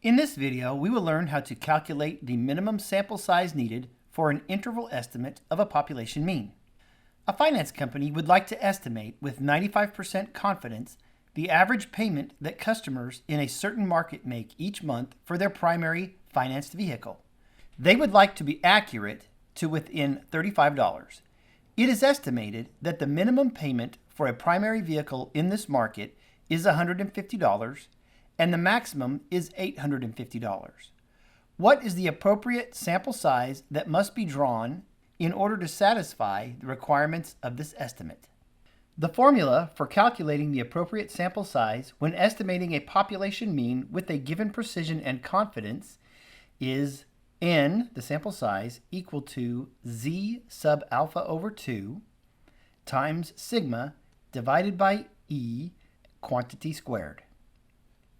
In this video, we will learn how to calculate the minimum sample size needed for an interval estimate of a population mean. A finance company would like to estimate with 95% confidence the average payment that customers in a certain market make each month for their primary financed vehicle. They would like to be accurate to within $35. It is estimated that the minimum payment for a primary vehicle in this market is $150 and the maximum is $850. What is the appropriate sample size that must be drawn in order to satisfy the requirements of this estimate? The formula for calculating the appropriate sample size when estimating a population mean with a given precision and confidence is n, the sample size, equal to z sub alpha over 2 times sigma divided by e quantity squared.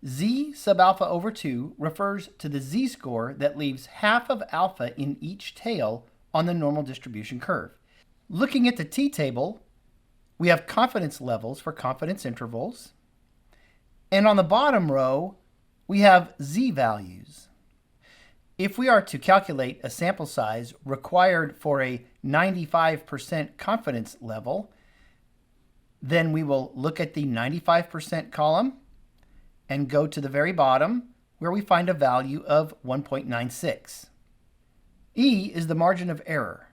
Z sub alpha over 2 refers to the z-score that leaves half of alpha in each tail on the normal distribution curve. Looking at the t-table, we have confidence levels for confidence intervals, and on the bottom row, we have z-values. If we are to calculate a sample size required for a 95% confidence level, then we will look at the 95% column and go to the very bottom where we find a value of 1.96. E is the margin of error.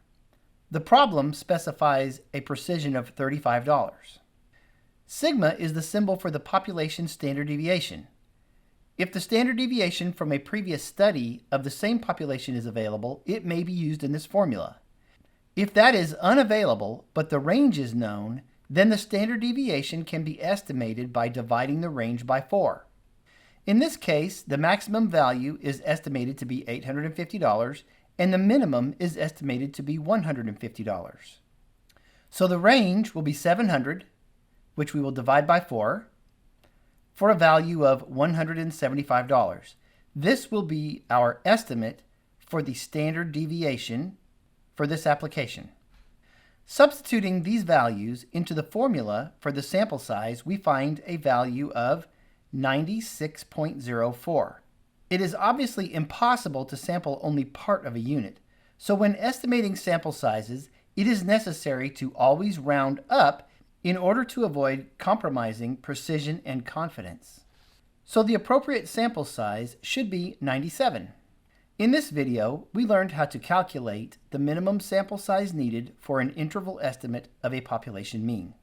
The problem specifies a precision of $35. Sigma is the symbol for the population standard deviation. If the standard deviation from a previous study of the same population is available, it may be used in this formula. If that is unavailable, but the range is known, then the standard deviation can be estimated by dividing the range by 4. In this case, the maximum value is estimated to be $850 and the minimum is estimated to be $150. So the range will be 700, which we will divide by 4, for a value of $175. This will be our estimate for the standard deviation for this application. Substituting these values into the formula for the sample size, we find a value of 96.04. It is obviously impossible to sample only part of a unit, so when estimating sample sizes, it is necessary to always round up in order to avoid compromising precision and confidence. So the appropriate sample size should be 97. In this video, we learned how to calculate the minimum sample size needed for an interval estimate of a population mean.